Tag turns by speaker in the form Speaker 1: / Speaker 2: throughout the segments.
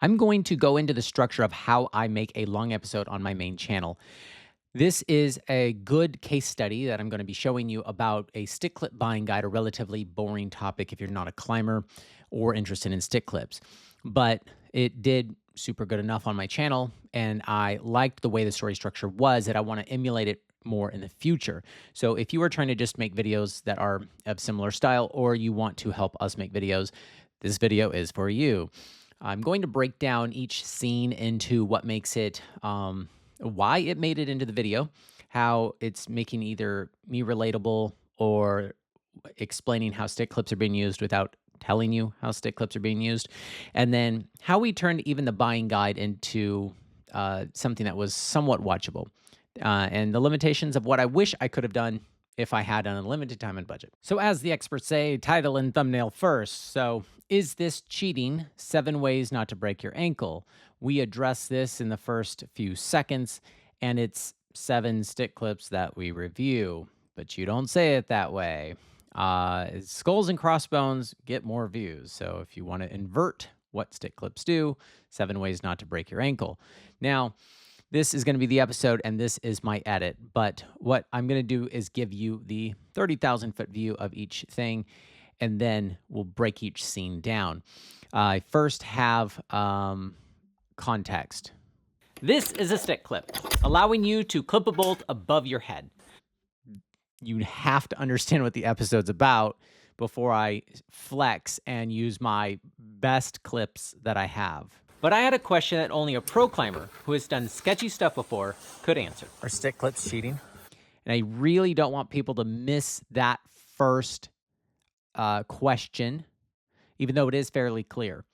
Speaker 1: I'm going to go into the structure of how I make a long episode on my main channel. This is a good case study that I'm going to be showing you about a stick clip buying guide, a relatively boring topic if you're not a climber or interested in stick clips. But it did super good enough on my channel, and I liked the way the story structure was that I want to emulate it more in the future. So if you are trying to just make videos that are of similar style, or you want to help us make videos, this video is for you. I'm going to break down each scene into what makes it, why it made it into the video, how it's making either me relatable or explaining how stick clips are being used without telling you how stick clips are being used, and then how we turned even the buying guide into something that was somewhat watchable, and the limitations of what I wish I could have done if I had an unlimited time and budget. So, as the experts say, title and thumbnail first. So, is this cheating? 7 ways not to break your ankle. We address this in the first few seconds, and it's 7 stick clips that we review, but you don't say it that way. Skulls and crossbones get more views. So, if you want to invert what stick clips do, 7 ways not to break your ankle. Now, this is going to be the episode, and this is my edit. But what I'm going to do is give you the 30,000-foot view of each thing, and then we'll break each scene down. I first have context. This is a stick clip, allowing you to clip a bolt above your head. You have to understand what the episode's about before I flex and use my best clips that I have. But I had a question that only a pro climber who has done sketchy stuff before could answer.
Speaker 2: Are stick clips cheating?
Speaker 1: And I really don't want people to miss that first question, even though it is fairly clear.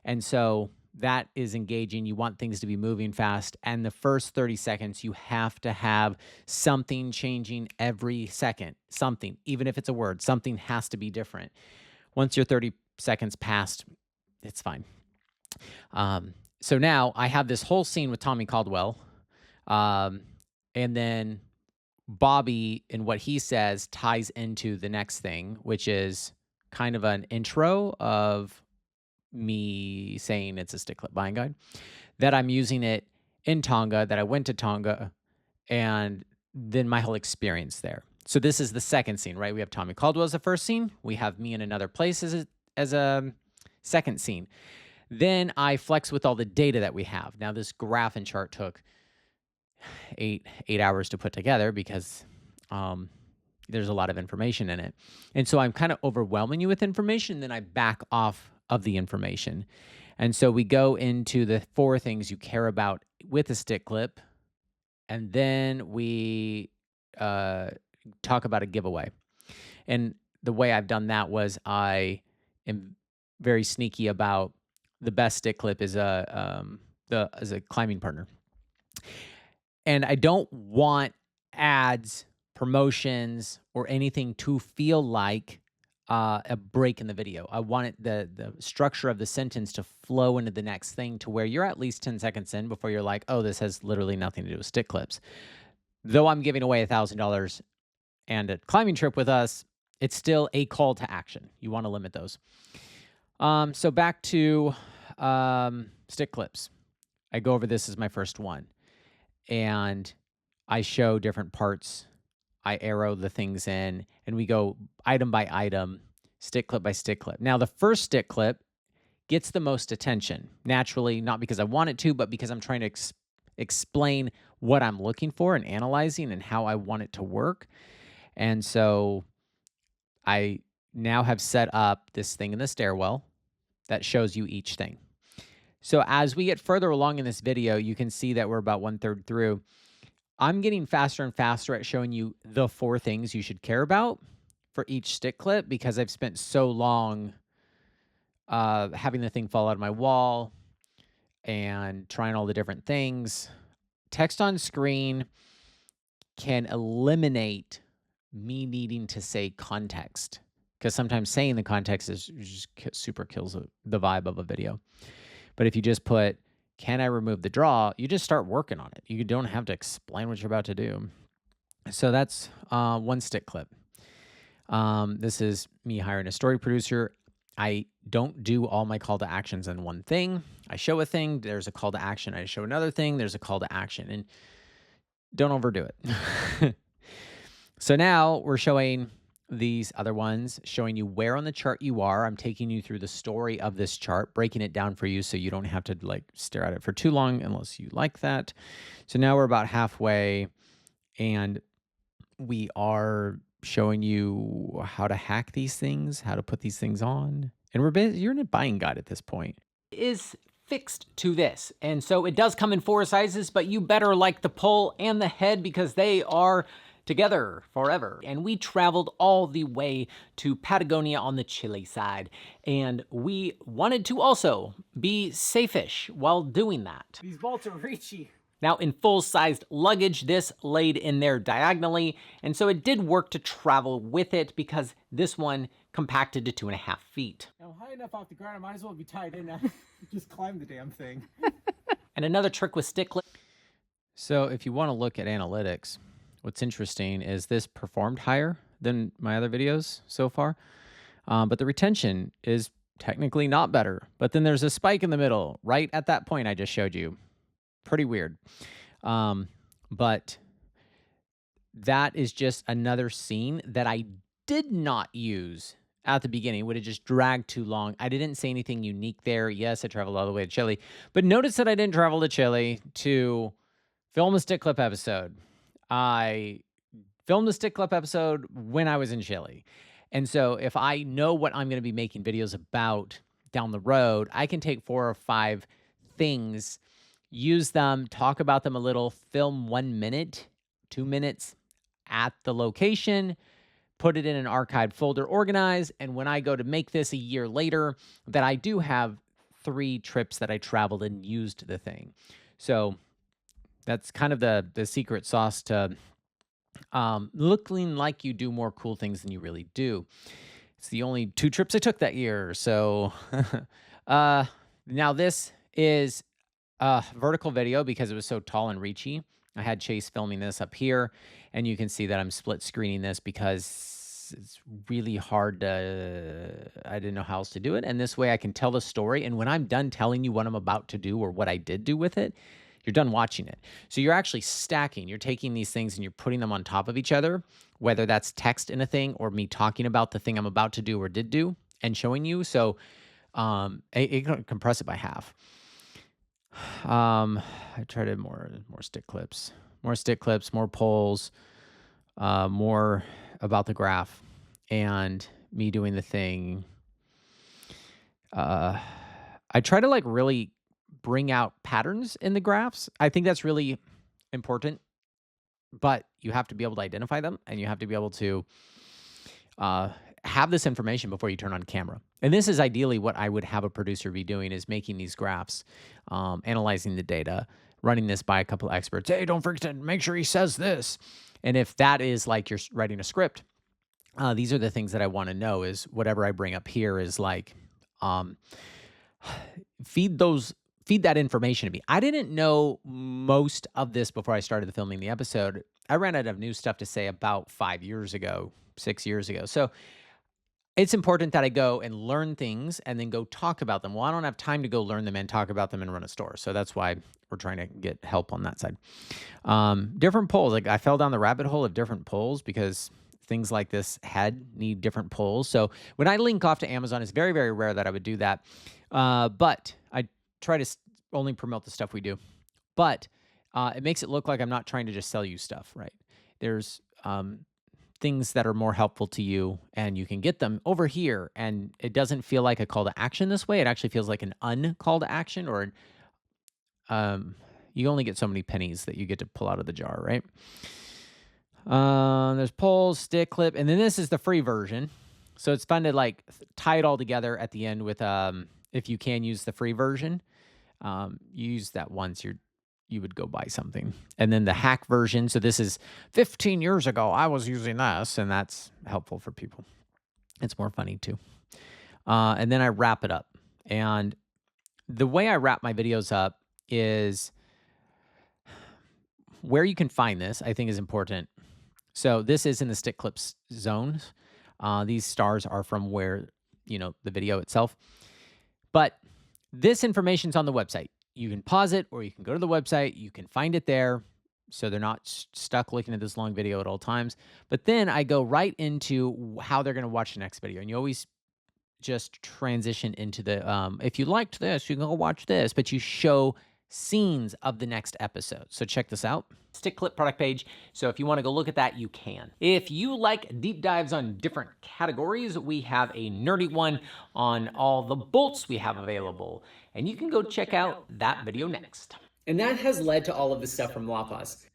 Speaker 1: And so that is engaging. You want things to be moving fast. And the first 30 seconds, you have to have something changing every second. Something, even if it's a word, something has to be different. Once you're 30 seconds past, it's fine. So now I have this whole scene with Tommy Caldwell. And then Bobby and what he says ties into the next thing, which is kind of an intro of me saying it's a stick clip buying guide, that I'm using it in Tonga, that I went to Tonga, and then my whole experience there. So this is the second scene, right? We have Tommy Caldwell as the first scene. We have me in another place as a second scene. Then I flex with all the data that we have. Now this graph and chart took eight hours to put together because there's a lot of information in it. And so I'm kind of overwhelming you with information, then I back off of the information. And so we go into the 4 things you care about with a stick clip, and then we talk about a giveaway. And the way I've done that was I am very sneaky about the best stick clip is as a climbing partner. And I don't want ads, promotions, or anything to feel like a break in the video. I want it, the structure of the sentence to flow into the next thing to where you're at least 10 seconds in before you're like, oh, this has literally nothing to do with stick clips. Though I'm giving away $1,000 and a climbing trip with us, it's still a call to action. You want to limit those. So back to stick clips. I go over this as my first one, and I show different parts. I arrow the things in, and we go item by item, stick clip by stick clip. Now, the first stick clip gets the most attention, naturally, not because I want it to, but because I'm trying to explain what I'm looking for and analyzing and how I want it to work. And so I now have set up this thing in the stairwell that shows you each thing. So as we get further along in this video, you can see that we're about 1/3 through. I'm getting faster and faster at showing you the 4 things you should care about for each stick clip because I've spent so long having the thing fall out of my wall and trying all the different things. Text on screen can eliminate me needing to say context because sometimes saying the context is just super kills the vibe of a video. But if you just put, can I remove the draw? You just start working on it. You don't have to explain what you're about to do. So that's 1 stick clip. This is me hiring a story producer. I don't do all my call to actions in one thing. I show a thing, there's a call to action. I show another thing, there's a call to action. And don't overdo it. So now we're showing these other ones, showing you where on the chart you are. I'm taking you through the story of this chart, breaking it down for you so you don't have to like stare at it for too long unless you like that. So now we're about halfway, and we are showing you how to hack these things, how to put these things on. And you're in a buying guide at this point. Is fixed to this. And so it does come in 4 sizes, but you better like the pole and the head because they are together forever. And we traveled all the way to Patagonia on the Chile side. And we wanted to also be safe-ish while doing that.
Speaker 2: These bolts are reachy.
Speaker 1: Now in full-sized luggage, this laid in there diagonally, and so it did work to travel with it because this one compacted to 2.5 feet.
Speaker 2: Now high enough off the ground, I might as well be tied in now. Just climb the damn thing.
Speaker 1: And another trick with stick clip. So if you want to look at analytics, what's interesting is this performed higher than my other videos so far, but the retention is technically not better. But then there's a spike in the middle, right at that point I just showed you. Pretty weird. But that is just another scene that I did not use at the beginning. Would have just dragged too long. I didn't say anything unique there. Yes, I traveled all the way to Chile. But notice that I didn't travel to Chile to film a stick clip episode. I filmed the stick clip episode when I was in Chile. And so if I know what I'm going to be making videos about down the road, I can take 4 or 5 things, use them, talk about them a little, film 1 minute, 2 minutes at the location, put it in an archived folder, organize, and when I go to make this a year later, that I do have 3 trips that I traveled and used the thing. So that's kind of the secret sauce to looking like you do more cool things than you really do. It's the only 2 trips I took that year. So now this is vertical video because it was so tall and reachy. I had Chase filming this up here, and you can see that I'm split screening this because it's really hard to, I didn't know how else to do it. And this way I can tell the story. And when I'm done telling you what I'm about to do or what I did do with it, you're done watching it. So you're actually stacking. You're taking these things and you're putting them on top of each other, whether that's text in a thing or me talking about the thing I'm about to do or did do and showing you. So it can compress it by half. I tried more stick clips, more polls, more about the graph, and me doing the thing. I try to like really bring out patterns in the graphs. I think that's really important, but you have to be able to identify them, and you have to be able to have this information before you turn on camera. And this is ideally what I would have a producer be doing, is making these graphs, analyzing the data, running this by a couple of experts. Hey, don't forget to make sure he says this. And if that is like you're writing a script, these are the things that I want to know, is whatever I bring up here is like, feed that information to me. I didn't know most of this before I started filming the episode. I ran out of new stuff to say about 5 years ago, 6 years ago. So it's important that I go and learn things and then go talk about them. Well, I don't have time to go learn them and talk about them and run a store. So that's why we're trying to get help on that side. Different polls. Like I fell down the rabbit hole of different polls because things like this need different polls. So when I link off to Amazon, it's very, very rare that I would do that. But I try to only promote the stuff we do. But it makes it look like I'm not trying to just sell you stuff, right? There's things that are more helpful to you, and you can get them over here, and it doesn't feel like a call to action this way. It actually feels like an uncall to action, or you only get so many pennies that you get to pull out of the jar, right? There's polls, stick clip, and then this is the free version. So it's fun to like tie it all together at the end with if you can use the free version, use that once you would go buy something. And then the hack version. So this is 15 years ago, I was using this, and that's helpful for people. It's more funny too. And then I wrap it up. And the way I wrap my videos up is where you can find this, I think is important. So this is in the stick clips zones. These stars are from where the video itself. But this information's on the website. You can pause it or you can go to the website. You can find it there. So they're not stuck looking at this long video at all times. But then I go right into how they're going to watch the next video. And you always just transition into the, if you liked this, you can go watch this. But you show scenes of the next episode. So check this out. Stick Clip product page. So if you want to go look at that, you can. If you like deep dives on different categories, we have a nerdy one on all the bolts we have available. And you can go check out that video next. And that has led to all of the stuff from LaPaz.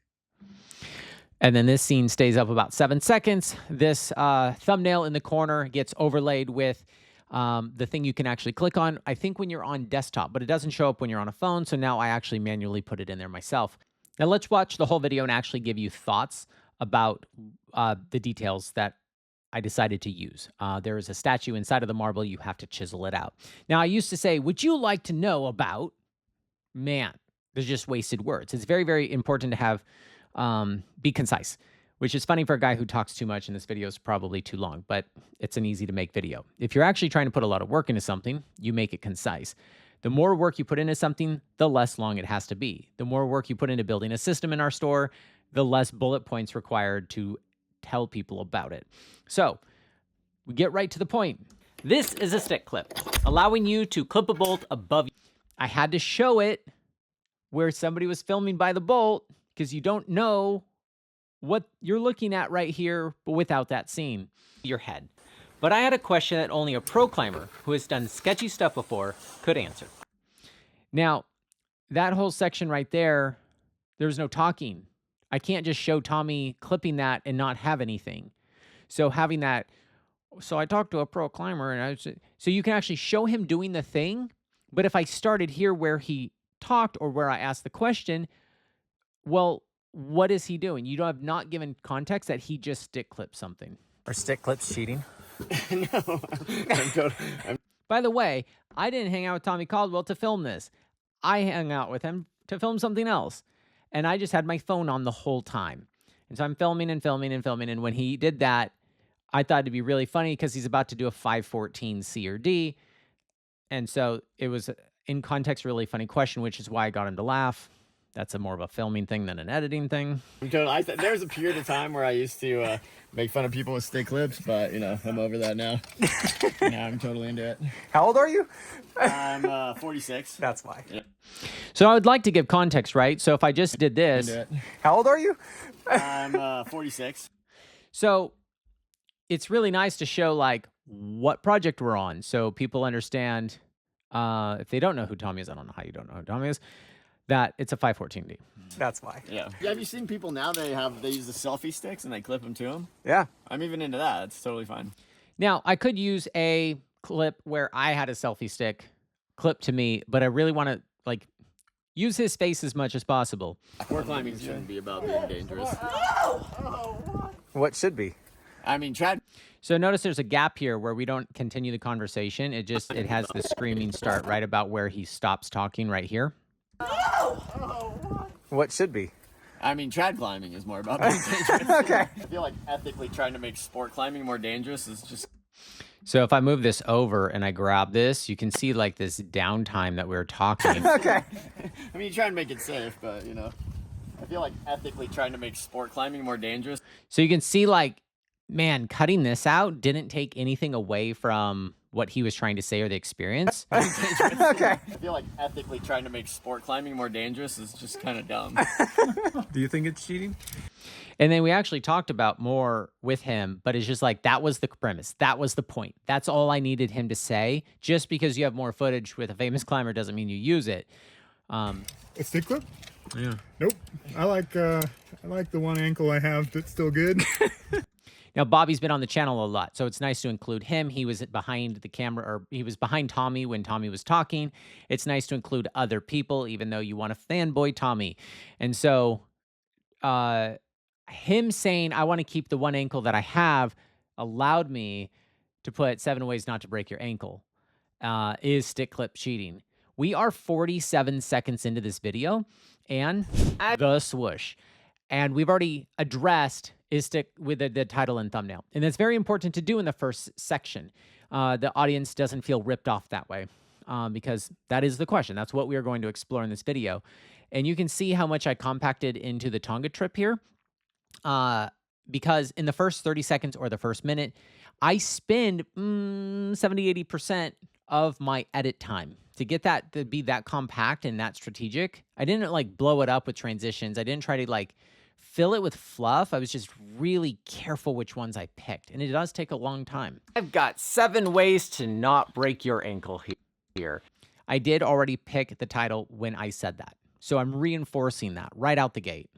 Speaker 1: And then this scene stays up about 7 seconds. This thumbnail in the corner gets overlaid with the thing you can actually click on, I think when you're on desktop, but it doesn't show up when you're on a phone. So now I actually manually put it in there myself. Now let's watch the whole video and actually give you thoughts about the details that I decided to use. There is a statue inside of the marble. You have to chisel it out. Now I used to say, would you like to know about, man, there's just wasted words. It's very, very important to have, be concise, which is funny for a guy who talks too much, and this video is probably too long, but it's an easy to make video. If you're actually trying to put a lot of work into something, you make it concise. The more work you put into something, the less long it has to be. The more work you put into building a system in our store, the less bullet points required to tell people about it. So we get right to the point. This is a stick clip, allowing you to clip a bolt above you. I had to show it where somebody was filming by the bolt because you don't know what you're looking at right here, but without that scene, your head. But I had a question that only a pro climber who has done sketchy stuff before could answer. Now, that whole section right there, there's no talking. I can't just show Tommy clipping that and not have anything. So having that, so I talked to a pro climber and so you can actually show him doing the thing. But if I started here where he talked or where I asked the question, well, what is he doing? You have not given context that he just stick clipped something.
Speaker 3: Are stick clips cheating?
Speaker 2: No.
Speaker 1: By the way, I didn't hang out with Tommy Caldwell to film this. I hung out with him to film something else. And I just had my phone on the whole time. And so I'm filming and filming and filming. And when he did that, I thought it'd be really funny because he's about to do a 514 C or D. And so it was in context, really funny question, which is why I got him to laugh. That's more of a filming thing than an editing thing.
Speaker 3: There was a period of time where I used to make fun of people with stick clips, but I'm over that now. Now I'm totally into it.
Speaker 4: How old are you?
Speaker 3: I'm 46.
Speaker 4: That's why.
Speaker 3: Yeah.
Speaker 1: So I would like to give context, right? So if I just did this.
Speaker 4: How old are you?
Speaker 3: I'm 46.
Speaker 1: So it's really nice to show like what project we're on so people understand. If they don't know who Tommy is, I don't know how you don't know who Tommy is, that it's a 514D.
Speaker 4: That's why.
Speaker 3: Yeah. Have you seen people now, they use the selfie sticks and they clip them to them?
Speaker 4: Yeah.
Speaker 3: I'm even into that. It's totally fine.
Speaker 1: Now, I could use a clip where I had a selfie stick clipped to me, but I really want to like use his face as much as possible.
Speaker 3: Sport climbing shouldn't be about being dangerous.
Speaker 4: What should be?
Speaker 3: I mean, Chad.
Speaker 1: So notice there's a gap here where we don't continue the conversation. It has the screaming start right about where he stops talking right here.
Speaker 4: What should be?
Speaker 3: I mean, trad climbing is more about being dangerous.
Speaker 4: Okay.
Speaker 3: I feel like ethically trying to make sport climbing more dangerous is just...
Speaker 1: So if I move this over and I grab this, you can see like this downtime that we were talking.
Speaker 4: Okay.
Speaker 3: I mean, you try and make it safe, but, I feel like ethically trying to make sport climbing more dangerous.
Speaker 1: So you can see like, man, cutting this out didn't take anything away from what he was trying to say or the experience.
Speaker 4: Okay.
Speaker 3: I feel like ethically trying to make sport climbing more dangerous is just kind of dumb.
Speaker 4: Do you think it's cheating?
Speaker 1: And then we actually talked about more with him, but it's just like, that was the premise. That was the point. That's all I needed him to say. Just because you have more footage with a famous climber doesn't mean you use it.
Speaker 5: A stick clip?
Speaker 1: Yeah.
Speaker 5: Nope. I like the one ankle I have that's still good.
Speaker 1: Now, Bobby's been on the channel a lot, so it's nice to include him. He was behind the camera, or he was behind Tommy when Tommy was talking. It's nice to include other people, even though you want to fanboy Tommy. And so him saying, I want to keep the one ankle that I have, allowed me to put 7 ways not to break your ankle, is stick clip cheating. We are 47 seconds into this video, and the swoosh. And we've already addressed is stick with the title and thumbnail. And that's very important to do in the first section. the audience doesn't feel ripped off that way, because that is the question. That's what we are going to explore in this video. And you can see how much I compacted into the Tonga trip here, because in the first 30 seconds or the first minute, I spend 70–80% of my edit time to get that to be that compact and that strategic. I didn't like blow it up with transitions. I didn't try to like fill it with fluff. I was just really careful which ones I picked, and it does take a long time. I've got 7 ways to not break your ankle here. I did already pick the title when I said that, so I'm reinforcing that right out the gate.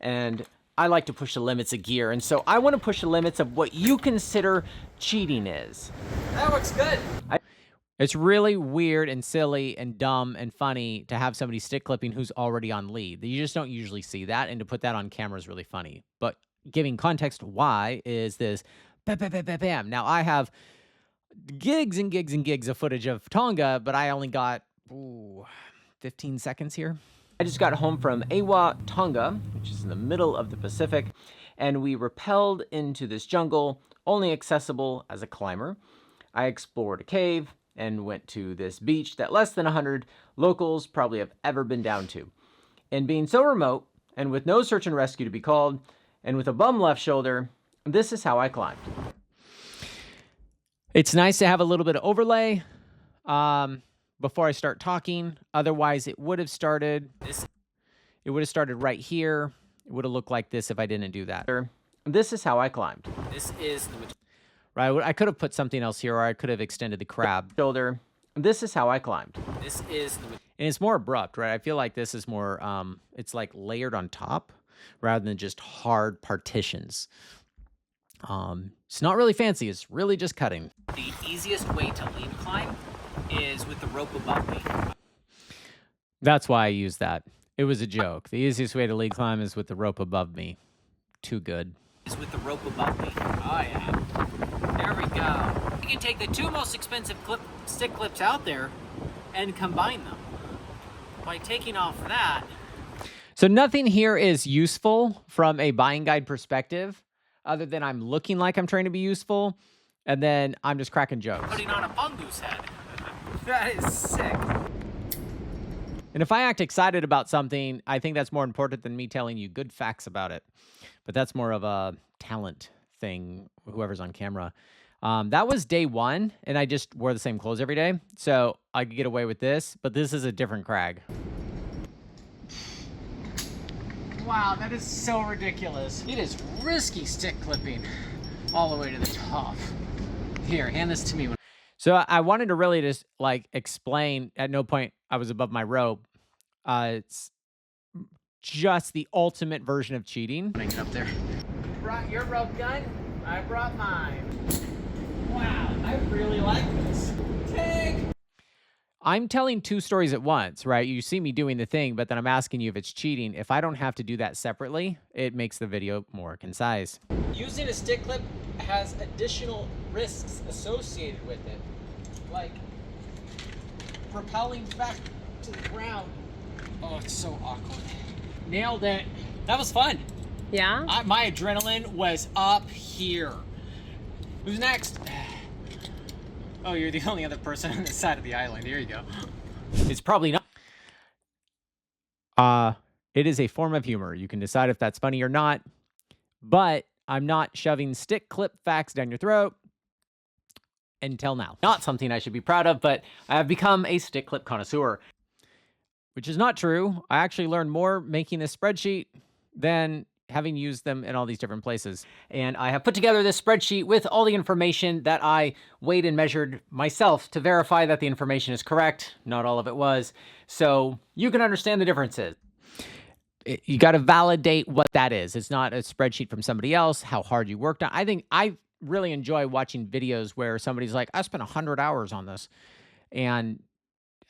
Speaker 1: And I like to push the limits of gear, and so I want to push the limits of what you consider cheating is.
Speaker 2: That looks good.
Speaker 1: It's really weird and silly and dumb and funny to have somebody stick clipping who's already on lead. You just don't usually see that, and to put that on camera is really funny. But giving context why is this bam, bam, bam, bam, bam. Now, I have gigs and gigs and gigs of footage of Tonga, but I only got 15 seconds here. I just got home from Awa, Tonga, which is in the middle of the Pacific, and we rappelled into this jungle, only accessible as a climber. I explored a cave and went to this beach that less than 100 locals probably have ever been down to. And being so remote, and with no search and rescue to be called, and with a bum left shoulder, this is how I climbed. It's nice to have a little bit of overlay before I start talking. Otherwise, it would have started right here. It would have looked like this if I didn't do that. This is how I climbed.
Speaker 2: This is the
Speaker 1: Right, I could have put something else here, or I could have extended the crab shoulder. This is how I climbed.
Speaker 2: This is the
Speaker 1: And it's more abrupt, right? I feel like this is more, it's like layered on top rather than just hard partitions. It's not really fancy. It's really just cutting.
Speaker 2: The easiest way to lead climb is with the rope above me.
Speaker 1: That's why I used that. It was a joke. The easiest way to lead climb is with the rope above me. Too good.
Speaker 2: Is with the rope above me. Oh yeah. There we go. You can take the 2 most expensive stick clips out there and combine them. By taking off that.
Speaker 1: So nothing here is useful from a buying guide perspective, other than I'm looking like I'm trying to be useful, and then I'm just cracking jokes.
Speaker 2: Putting on a mongoose head. That is sick.
Speaker 1: And if I act excited about something, I think that's more important than me telling you good facts about it. But that's more of a talent thing, whoever's on camera. That was day 1, and I just wore the same clothes every day, so I could get away with this, but this is a different crag.
Speaker 2: Wow, that is so ridiculous. It is risky stick clipping all the way to the top. Here, hand this to me.
Speaker 1: So I wanted to really just like explain, at no point I was above my rope. It's just the ultimate version of cheating.
Speaker 2: Make it up there. You brought your rope gun, I brought mine. Wow, I really like this. Take!
Speaker 1: I'm telling 2 stories at once, right? You see me doing the thing, but then I'm asking you if it's cheating. If I don't have to do that separately, it makes the video more concise.
Speaker 2: Using a stick clip has additional risks associated with it, like propelling back to the ground. Oh, it's so awkward. Nailed it. That was fun.
Speaker 6: Yeah?
Speaker 2: My adrenaline was up here. Who's next? Oh, you're the only other person on this side of the island. Here you go.
Speaker 1: It's probably not. It is a form of humor. You can decide if that's funny or not, but I'm not shoving stick clip facts down your throat until now. Not something I should be proud of, but I have become a stick clip connoisseur, which is not true. I actually learned more making this spreadsheet than having used them in all these different places. And I have put together this spreadsheet with all the information that I weighed and measured myself to verify that the information is correct. Not all of it was. So you can understand the differences. You got to validate what that is. It's not a spreadsheet from somebody else, how hard you worked on. I think I really enjoy watching videos where somebody's like, I spent 100 hours on this. And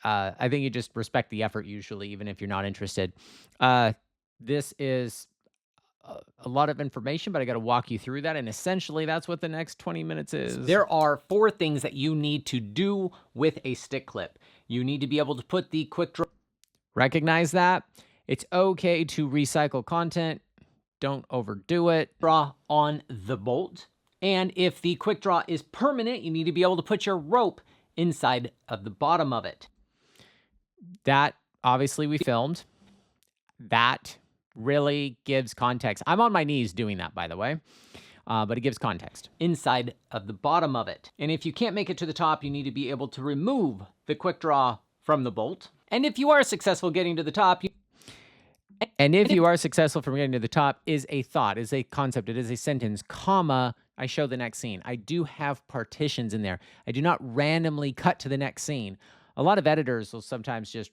Speaker 1: I think you just respect the effort usually, even if you're not interested. This is a lot of information, but I got to walk you through that. And essentially, that's what the next 20 minutes is. There are 4 things that you need to do with a stick clip. You need to be able to put the quick draw. Recognize that. It's okay to recycle content. Don't overdo it. Draw on the bolt.
Speaker 2: And if the quick draw is permanent, you need to be able to put your rope inside of the bottom of it.
Speaker 1: That obviously we filmed. That really gives context. I'm on my knees doing that, by the way, but it gives context.
Speaker 2: Inside of the bottom of it. And if you can't make it to the top, you need to be able to remove the quick draw from the bolt. And if you are successful getting to the top,
Speaker 1: And if you are successful from getting to the top, is a thought, is a concept, it is a sentence, comma, I show the next scene. I do have partitions in there. I do not randomly cut to the next scene. A lot of editors will sometimes just,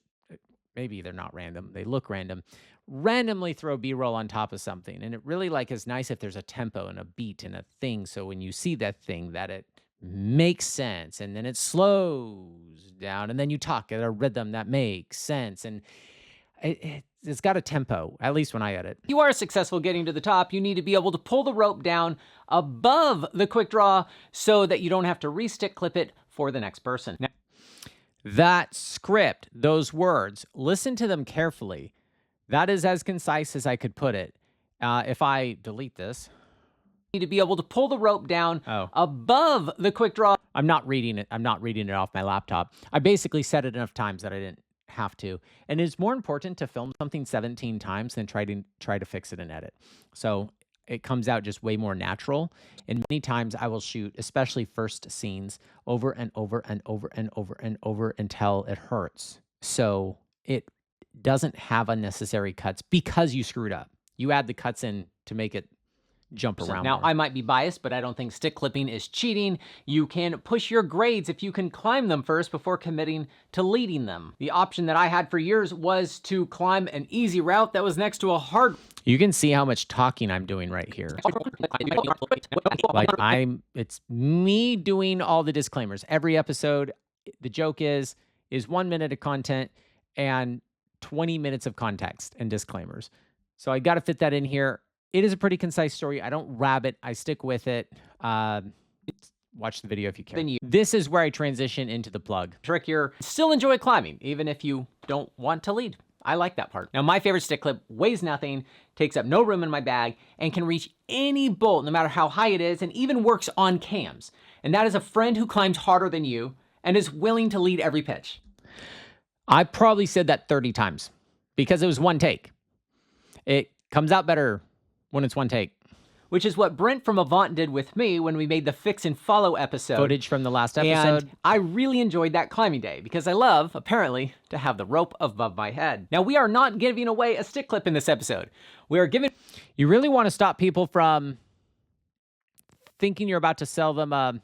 Speaker 1: maybe they're not random, they look random, randomly throw B-roll on top of something. And it really is nice if there's a tempo and a beat and a thing. So when you see that thing, that it makes sense, and then it slows down, and then you talk at a rhythm that makes sense. And it's got a tempo, at least when I edit.
Speaker 2: If you are successful getting to the top, you need to be able to pull the rope down above the quick draw so that you don't have to re-stick clip it for the next person. Now,
Speaker 1: that script, those words, listen to them carefully. That is as concise as I could put it. If I delete this,
Speaker 2: you need to be able to pull the rope down above the quick draw.
Speaker 1: I'm not reading it. I'm not reading it off my laptop. I basically said it enough times that I didn't have to. And it's more important to film something 17 times than try to fix it and edit. So it comes out just way more natural. And many times I will shoot, especially first scenes, over and over and over and over and over until it hurts. So it doesn't have unnecessary cuts because you screwed up. You add the cuts in to make it jump around
Speaker 2: Now,
Speaker 1: more.
Speaker 2: I might be biased, but I don't think stick clipping is cheating. You can push your grades if you can climb them first before committing to leading them. The option that I had for years was to climb an easy route that was next to a hard.
Speaker 1: You can see how much talking I'm doing right here. It's me doing all the disclaimers. Every episode, the joke is 1 minute of content and 20 minutes of context and disclaimers. So I got to fit that in here. It is a pretty concise story. I don't rabbit. I stick with it. Watch the video if you care. This is where I transition into the plug.
Speaker 2: Trickier. Still enjoy climbing, even if you don't want to lead. I like that part. Now, my favorite stick clip weighs nothing, takes up no room in my bag, and can reach any bolt, no matter how high it is, and even works on cams. And that is a friend who climbs harder than you and is willing to lead every pitch.
Speaker 1: I probably said that 30 times because it was one take. It comes out better when it's one take.
Speaker 2: Which is what Brent from Avant did with me when we made the Fix and Follow episode.
Speaker 1: Footage from the last episode.
Speaker 2: And I really enjoyed that climbing day because I love, apparently, to have the rope above my head. Now, we are not giving away a stick clip in this episode. We are giving...
Speaker 1: You really want to stop people from thinking you're about to sell them a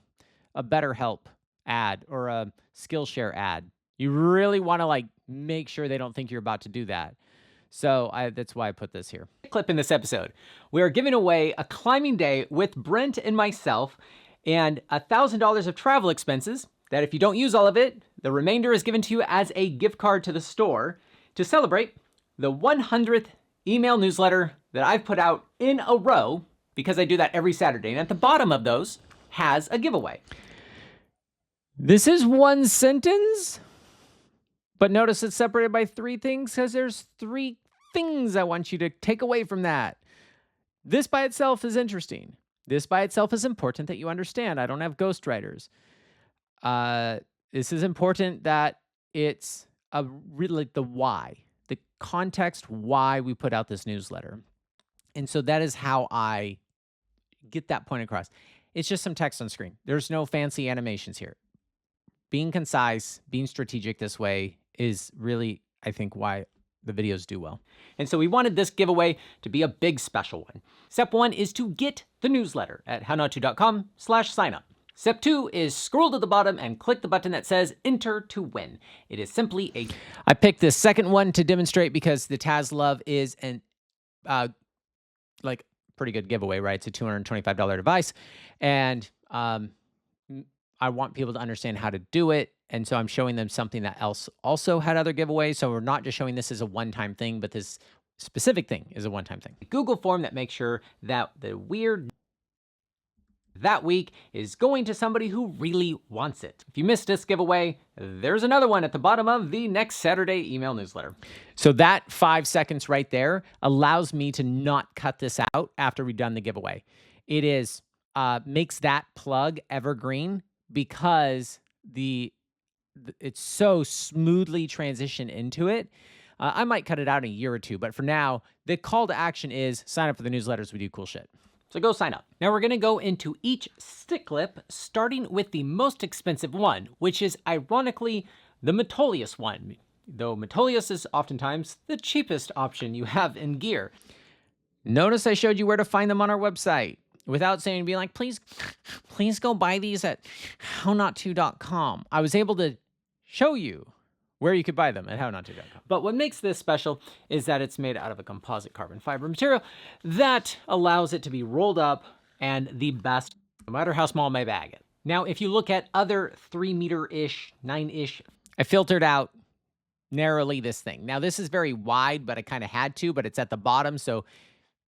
Speaker 1: BetterHelp ad or a Skillshare ad. You really want to make sure they don't think you're about to do that. So that's why I put this here.
Speaker 2: Clip in this episode. We are giving away a climbing day with Brent and myself and $1,000 of travel expenses that if you don't use all of it, the remainder is given to you as a gift card to the store to celebrate the 100th email newsletter that I've put out in a row because I do that every Saturday. And at the bottom of those has a giveaway.
Speaker 1: This is one sentence, but notice it's separated by three things because there's three things I want you to take away from that. This by itself is interesting. This by itself is important that you understand. I don't have ghostwriters. This is important that it's really the why, the context why we put out this newsletter. And so that is how I get that point across. It's just some text on screen. There's no fancy animations here. Being concise, being strategic this way is really, I think, why the videos do well.
Speaker 2: And so we wanted this giveaway to be a big special one. Step 1 is to get the newsletter at hownoto.com/signup. Step 2 is scroll to the bottom and click the button that says enter to win. It is simply
Speaker 1: I picked this second one to demonstrate because the Taz Love is an pretty good giveaway, right? It's a $225 device. And I want people to understand how to do it. And so I'm showing them something that else also had other giveaways. So we're not just showing this as a one-time thing, but this specific thing is a one-time thing.
Speaker 2: Google form that makes sure that the weird that week is going to somebody who really wants it. If you missed this giveaway, there's another one at the bottom of the next Saturday email newsletter.
Speaker 1: So that 5 seconds right there allows me to not cut this out after we've done the giveaway. It is makes that plug evergreen because it's so smoothly transitioned into it. I might cut it out in a year or two, but for now, the call to action is sign up for the newsletters. We do cool shit.
Speaker 2: So go sign up. Now we're gonna go into each stick clip, starting with the most expensive one, which is ironically the Metolius one, though Metolius is oftentimes the cheapest option you have in gear.
Speaker 1: Notice I showed you where to find them on our website without saying, be like, please go buy these at hownottto.com. I was able to show you where you could buy them at hownottto.com.
Speaker 2: But what makes this special is that it's made out of a composite carbon fiber material that allows it to be rolled up and the best, no matter how small my bag is. Now, if you look at other 3 meter-ish, 9-ish,
Speaker 1: I filtered out narrowly this thing. Now, this is very wide, but I kind of had to, but it's at the bottom, so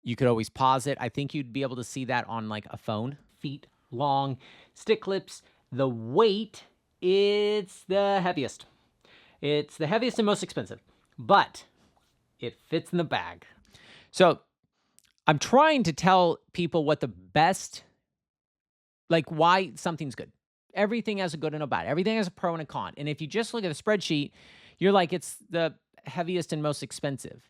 Speaker 1: you could always pause it. I think you'd be able to see that on like a phone.
Speaker 2: feet long stick clips, the weight, it's the heaviest. It's the heaviest and most expensive, but it fits in the bag.
Speaker 1: So I'm trying to tell people what the best, like why something's good. Everything has a good and a bad. Everything has a pro and a con. And if you just look at the spreadsheet, you're like, it's the heaviest and most expensive.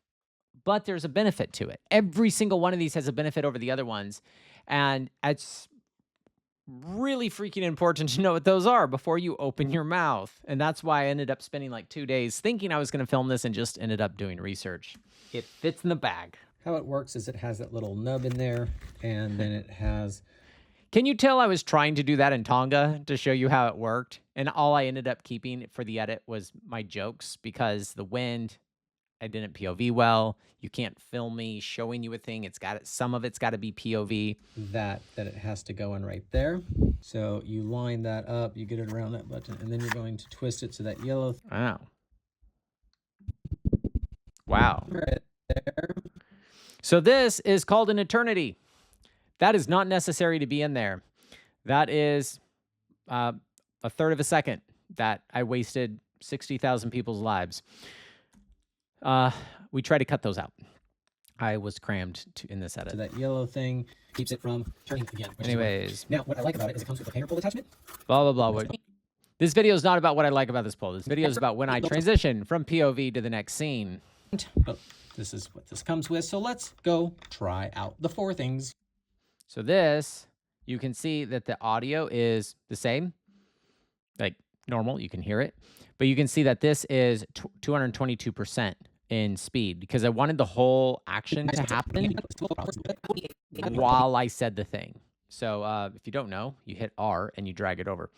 Speaker 1: But there's a benefit to it. Every single one of these has a benefit over the other ones. And it's really freaking important to know what those are before you open your mouth. And that's why I ended up spending like 2 days thinking I was going to film this and just ended up doing research.
Speaker 2: It fits in the bag.
Speaker 6: How it works is it has that little nub in there, and then it has...
Speaker 1: Can you tell I was trying to do that in Tonga to show you how it worked? And all I ended up keeping for the edit was my jokes because the wind, I didn't POV well. You can't film me showing you a thing. Some of it's got to be POV.
Speaker 6: that it has to go in right there. So you line that up, you get it around that button, and then you're going to twist it so that yellow
Speaker 1: Wow. Wow.
Speaker 6: right there.
Speaker 1: So this is called an eternity. That is not necessary to be in there. That is a third of a second that I wasted 60,000 people's lives. We try to cut those out. I was crammed in this edit.
Speaker 6: So that yellow thing keeps it from turning again.
Speaker 1: Anyways,
Speaker 6: Now, what I like about it is it comes with a painter pull attachment.
Speaker 1: blah, blah, blah. This video is not about what I like about this poll. This video is about when I transition from POV to the next scene.
Speaker 6: But this is what this comes with. So let's go try out the 4 things.
Speaker 1: So this, you can see that the audio is the same, like normal, you can hear it. But you can see that this is 222% in speed because I wanted the whole action to happen while I said the thing. So if you don't know, you hit R and you drag it over.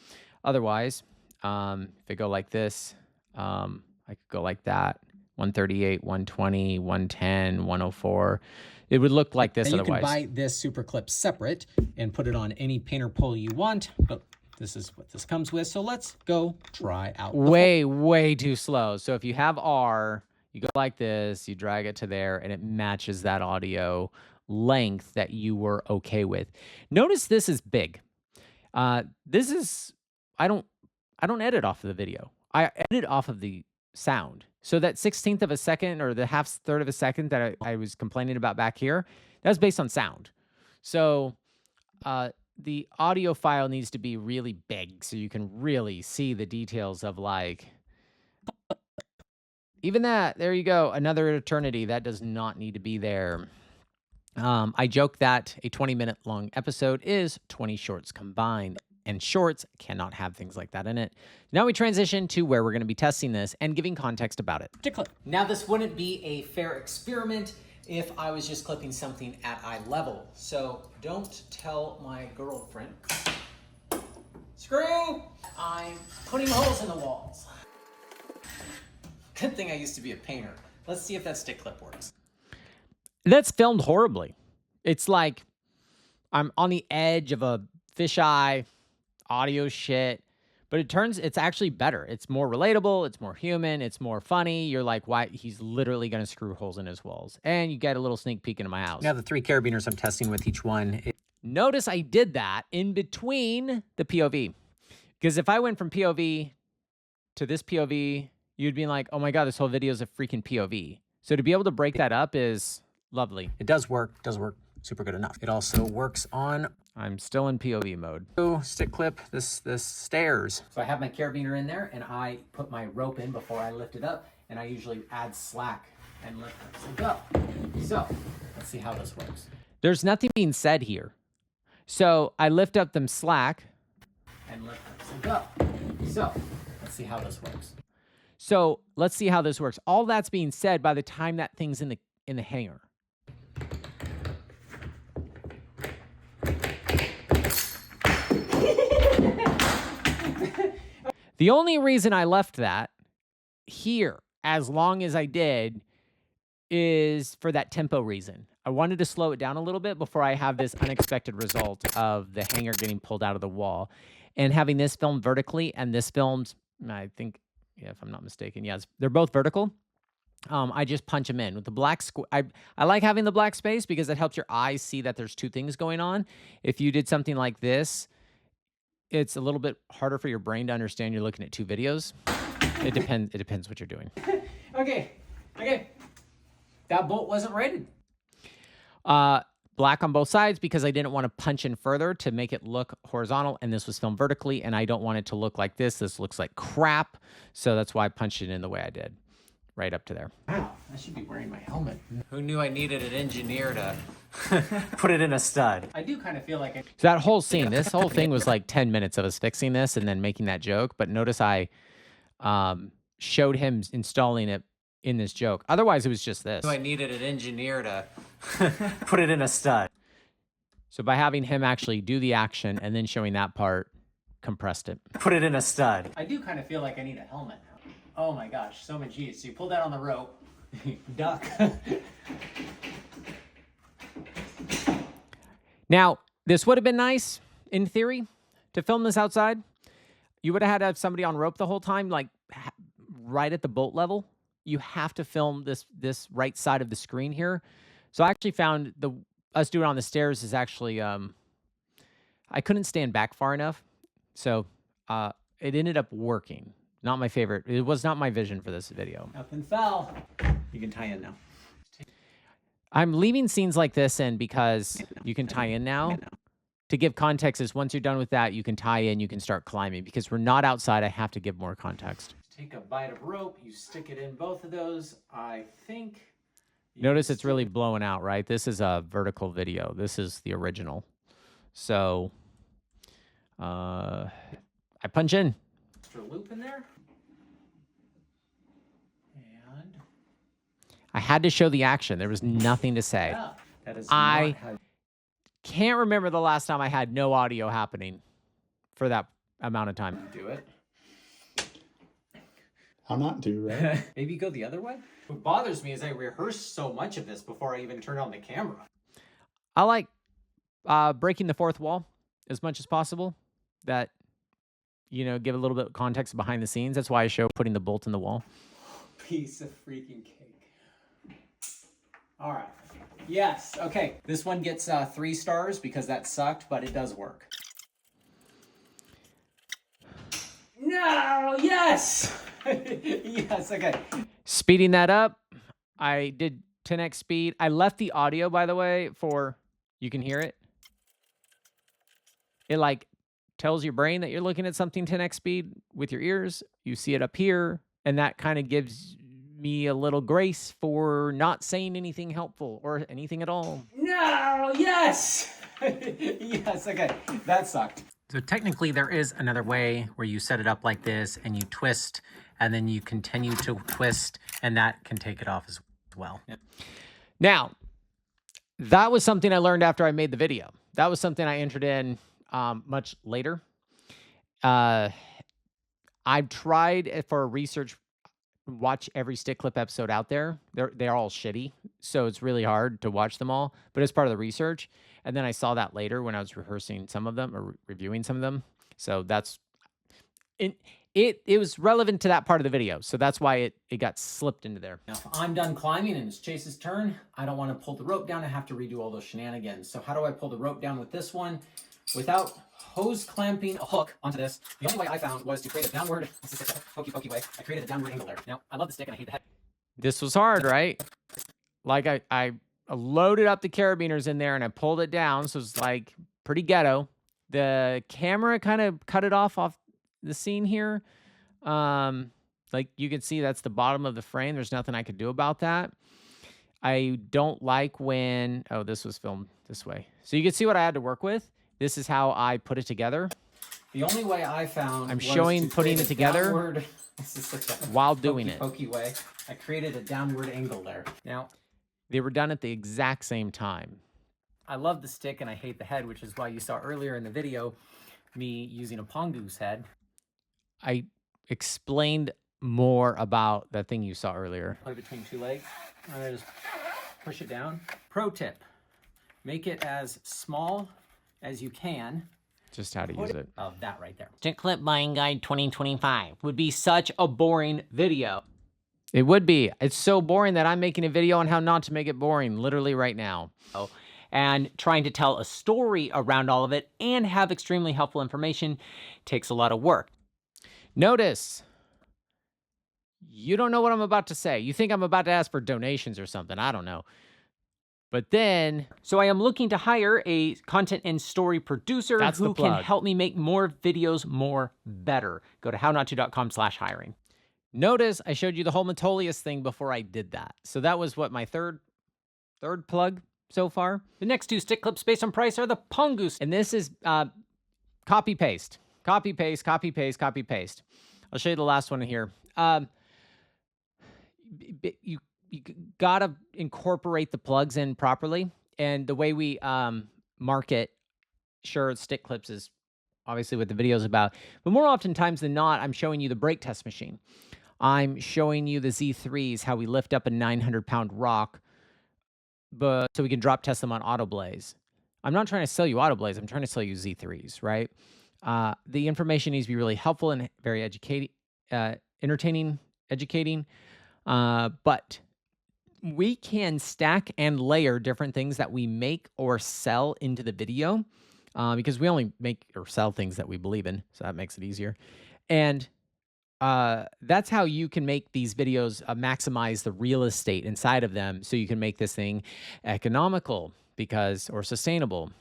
Speaker 1: Otherwise, if I go like this, I could go like that, 138, 120, 110, 104. It would look like this
Speaker 6: And you
Speaker 1: otherwise.
Speaker 6: can buy this super clip separate and put it on any painter pull you want, but this is what this comes with. So let's go try out the
Speaker 1: Way too slow. So if you have R, you go like this, you drag it to there, and it matches that audio length that you were okay with. Notice this is big. This is, I don't edit off of the video. I edit off of the sound. So that 16th of a second or the third of a second that I was complaining about back here, that's based on sound. So the audio file needs to be really big so you can really see the details of like, even that, there you go, another eternity. That does not need to be there. I joke that a 20-minute long episode is 20 shorts combined. And shorts cannot have things like that in it. Now we transition to where we're going to be testing this and giving context about it.
Speaker 6: stick clip.
Speaker 2: Now this wouldn't be a fair experiment if I was just clipping something at eye level. So don't tell my girlfriend, screw, I'm putting holes in the walls. Good thing I used to be a painter. Let's see if that stick clip works.
Speaker 1: That's filmed horribly. It's like I'm on the edge of a fisheye audio shit, but it's actually better. It's more relatable. It's more human. It's more funny. You're like, why? He's literally going to screw holes in his walls. And you get a little sneak peek into my house.
Speaker 6: Now the 3 carabiners I'm testing with each one.
Speaker 1: Notice I did that in between the POV. Because if I went from POV to this POV, you'd be like, oh my God, this whole video is a freaking POV. So to be able to break that up is lovely.
Speaker 6: It does work super good enough. It also works on
Speaker 1: I'm still in POV mode.
Speaker 2: Stick clip this stairs. So I have my carabiner in there, and I put my rope in before I lift it up, and I usually add slack and lift it. So go. So let's see how this works.
Speaker 1: There's nothing being said here. So I lift up them slack.
Speaker 2: And lift it. So go. So let's see how this works.
Speaker 1: So let's see how this works. All that's being said by the time that thing's in the hanger. The only reason I left that here as long as I did is for that tempo reason. I wanted to slow it down a little bit before I have this unexpected result of the hanger getting pulled out of the wall. And having this filmed vertically and this filmed, I think, yeah, if I'm not mistaken, yes, they're both vertical. I just punch them in with the black. I like having the black space because it helps your eyes see that there's two things going on. If you did something like this, it's a little bit harder for your brain to understand you're looking at two videos. It depends what you're doing.
Speaker 2: Okay. That bolt wasn't rated.
Speaker 1: Black on both sides because I didn't want to punch in further to make it look horizontal, and this was filmed vertically, and I don't want it to look like this. This looks like crap, so that's why I punched it in the way I did, right up to there.
Speaker 2: Wow, I should be wearing my helmet.
Speaker 1: Who knew I needed an engineer to put it in a stud?
Speaker 2: I do kind of feel like
Speaker 1: So that whole scene, this whole thing was like 10 minutes of us fixing this and then making that joke, but notice I showed him installing it in this joke. Otherwise, it was just this. I needed an engineer to put it in a stud. So by having him actually do the action and then showing that part, compressed it. Put it in a stud.
Speaker 2: I do kind of feel like I need a helmet now. Oh my gosh, so much G's. So you pull that on the rope, duck.
Speaker 1: Now, this would have been nice, in theory, to film this outside. You would have had to have somebody on rope the whole time, like right at the bolt level. You have to film this right side of the screen here. So I actually found us doing it on the stairs is actually, I couldn't stand back far enough. So it ended up working. Not my favorite. It was not my vision for this video.
Speaker 2: Nothing fell. You can tie in now.
Speaker 1: I'm leaving scenes like this in because you can tie in now. To give context is once you're done with that, you can tie in, you can start climbing. Because we're not outside, I have to give more context.
Speaker 2: Take a bite of rope, you stick it in both of those. I think...
Speaker 1: Notice it's really blowing out, right? This is a vertical video. This is the original. So, I punch in.
Speaker 2: Extra loop in there. And...
Speaker 1: I had to show the action. There was nothing to say.
Speaker 2: Yeah, that is
Speaker 1: I can't remember the last time I had no audio happening for that amount of time.
Speaker 2: do it.
Speaker 5: How not to, right?
Speaker 2: Maybe go the other way? What bothers me is I rehearsed so much of this before I even turned on the camera.
Speaker 1: I like breaking the fourth wall as much as possible. That, you know, give a little bit of context behind the scenes. That's why I show putting the bolt in the wall.
Speaker 2: Piece of freaking cake. All right. Yes. Okay. This one gets 3 stars because that sucked, but it does work. No. Yes. Yes. Okay.
Speaker 1: Speeding that up, I did 10x speed. I left the audio, by the way, for you can hear it. It like tells your brain that you're looking at something 10x speed with your ears. You see it up here, and that kind of gives me a little grace for not saying anything helpful or anything at all.
Speaker 2: No. Yes. Yes. Okay. That sucked.
Speaker 6: So technically there is another way where you set it up like this and you twist and then you continue to twist and that can take it off as well.
Speaker 2: Yep.
Speaker 1: Now, that was something I learned after I made the video. That was something I entered in much later. I've tried for research, watch every stick clip episode out there. They're all shitty, so it's really hard to watch them all, but it's part of the research. And then I saw that later when I was rehearsing some of them or reviewing some of them. So that's it was relevant to that part of the video. So that's why it got slipped into there.
Speaker 2: Now, if I'm done climbing and it's Chase's turn, I don't want to pull the rope down. I have to redo all those shenanigans. So how do I pull the rope down with this one without hose clamping a hook onto this? The only way I found was to create a downward, hokey pokey way. I created a downward angle there. Now, I love the stick and I hate the head.
Speaker 1: This was hard, right? Like I loaded up the carabiners in there and I pulled it down. So it's like pretty ghetto. The camera kind of cut it off the scene here. Like you can see, that's the bottom of the frame. There's nothing I could do about that. I don't like when, oh, this was filmed this way. So you can see what I had to work with. This is how I put it together.
Speaker 2: The only way I found
Speaker 1: I'm
Speaker 2: was
Speaker 1: showing
Speaker 2: to
Speaker 1: putting
Speaker 2: create
Speaker 1: it
Speaker 2: a
Speaker 1: together
Speaker 2: downward, this is such a
Speaker 1: while doing it.
Speaker 2: pokey way. I created a downward angle there. Now,
Speaker 1: They were done at the exact same time.
Speaker 2: I love the stick and I hate the head, which is why you saw earlier in the video me using a pongoose head.
Speaker 1: I explained more about that thing you saw earlier.
Speaker 2: Put it between two legs. And I just push it down. Pro tip, make it as small as you can.
Speaker 1: Just how to use it.
Speaker 2: Of that right there.
Speaker 6: Stick clip buying guide 2025 would be such a boring video.
Speaker 1: It would be. It's so boring that I'm making a video on how not to make it boring, literally right now.
Speaker 6: And trying to tell a story around all of it and have extremely helpful information takes a lot of work.
Speaker 1: Notice, you don't know what I'm about to say. You think I'm about to ask for donations or something. I don't know. But then,
Speaker 6: So I am looking to hire a content and story producer
Speaker 1: That's the
Speaker 6: who can
Speaker 1: plug.
Speaker 6: help me make more videos more better. Go to hownoto.com/hiring.
Speaker 1: notice I showed you the whole Metolius thing before I did that. So that was what, my third plug so far.
Speaker 6: The next two stick clips based on price are the Pongoose.
Speaker 1: And this is copy paste, copy paste, copy paste, copy paste. I'll show you the last one here. You gotta incorporate the plugs in properly, and the way we market, sure, stick clips is obviously what the video is about, but more oftentimes than not, I'm showing you the brake test machine. I'm showing you the Z3s, how we lift up a 900-pound rock, but so we can drop test them on autoblaze. I'm not trying to sell you autoblaze. I'm trying to sell you Z3s, right? The information needs to be really helpful and very entertaining, educating. But we can stack and layer different things that we make or sell into the video, because we only make or sell things that we believe in. So that makes it easier. And that's how you can make these videos maximize the real estate inside of them, so you can make this thing economical or sustainable,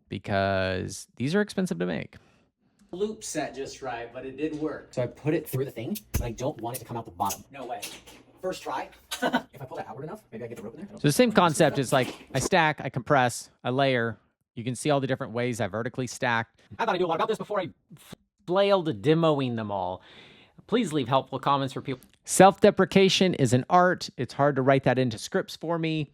Speaker 1: because these are expensive to make.
Speaker 2: Loop set just right, but it did work. So I put it through the thing, but I don't want it to come out the bottom. No way. First try. If I pull that outward enough, maybe I get the rope in there.
Speaker 1: So the same concept is like I stack, I compress, I layer. You can see all the different ways I vertically stacked.
Speaker 6: I thought I knew a lot about this before I flailed demoing them all. Please leave helpful comments for people.
Speaker 1: Self-deprecation is an art. It's hard to write that into scripts for me.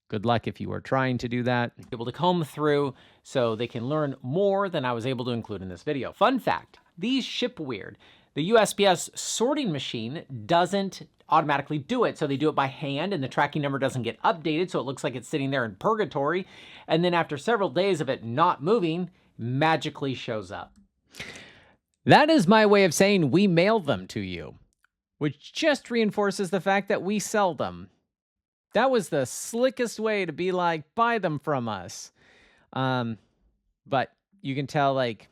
Speaker 1: Good luck if you are trying to do that.
Speaker 6: Able to comb through so they can learn more than I was able to include in this video. Fun fact, these ship weird. The USPS sorting machine doesn't automatically do it, so they do it by hand, and the tracking number doesn't get updated, so it looks like it's sitting there in purgatory, and then after several days of it not moving, magically shows up.
Speaker 1: That is my way of saying we mail them to you, which just reinforces the fact that we sell them. That was the slickest way to be like, buy them from us. But you can tell, like,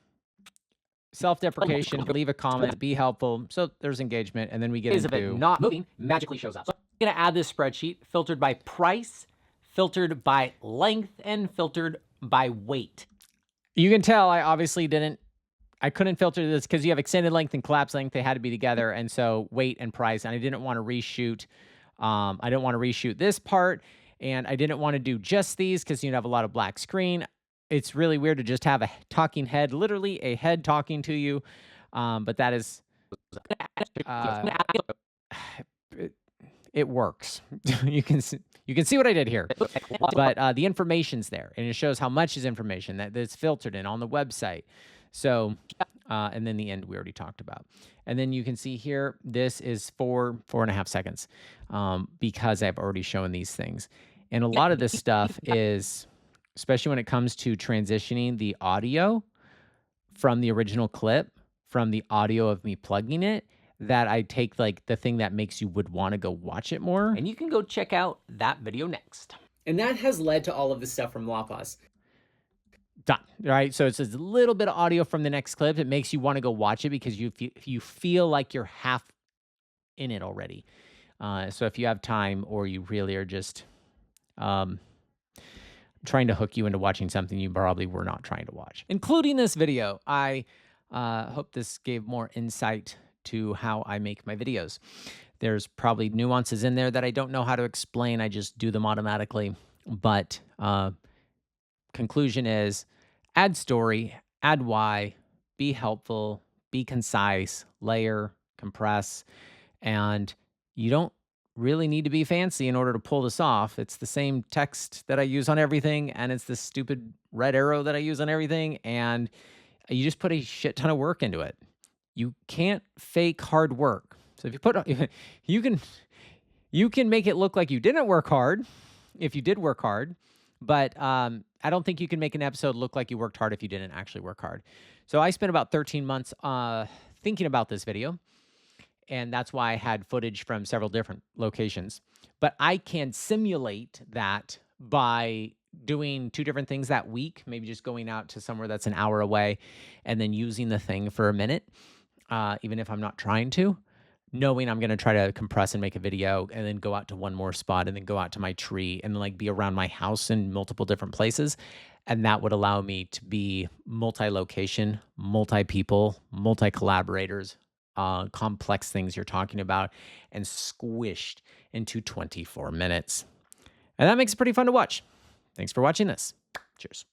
Speaker 1: self-deprecation, leave a comment, be helpful. So there's engagement, and then we get
Speaker 6: Days of it
Speaker 1: into
Speaker 6: not moving, magically shows up. So I'm gonna add this spreadsheet filtered by price, filtered by length, and filtered by weight.
Speaker 1: You can tell I obviously I couldn't filter this because you have extended length and collapse length. They had to be together. And so weight and price, and I didn't want to reshoot. I didn't want to reshoot this part, and I didn't want to do just these because you'd have a lot of black screen. It's really weird to just have a talking head, literally a head talking to you. But that is, it works. You can see what I did here. But the information's there, and it shows how much is information that's filtered in on the website. So, and then the end we already talked about. And then you can see here, this is 4.5 seconds, because I've already shown these things. And a lot of this stuff is, especially when it comes to transitioning the audio from the original clip, from the audio of me plugging it, that I take like the thing that makes you would want to go watch it more.
Speaker 6: And you can go check out that video next.
Speaker 2: And that has led to all of this stuff from LaPaz.
Speaker 1: Done. Right. So it's a little bit of audio from the next clip. It makes you want to go watch it because you feel like you're half in it already. So if you have time, or you really are just trying to hook you into watching something you probably were not trying to watch. Including this video, I hope this gave more insight to how I make my videos. There's probably nuances in there that I don't know how to explain. I just do them automatically. But conclusion is add story, add why, be helpful, be concise, layer, compress, and you don't really need to be fancy in order to pull this off. It's the same text that I use on everything, and it's the stupid red arrow that I use on everything, and you just put a shit ton of work into it. You can't fake hard work. So if you put you can make it look like you didn't work hard if you did work hard, but I don't think you can make an episode look like you worked hard if you didn't actually work hard. So I spent about 13 months thinking about this video, and that's why I had footage from several different locations. But I can simulate that by doing 2 different things that week, maybe just going out to somewhere that's an hour away and then using the thing for a minute, even if I'm not trying to, knowing I'm going to try to compress and make a video and then go out to one more spot and then go out to my tree and like be around my house in multiple different places. And that would allow me to be multi-location, multi-people, multi-collaborators, complex things you're talking about, and squished into 24 minutes. And that makes it pretty fun to watch. Thanks for watching this. Cheers.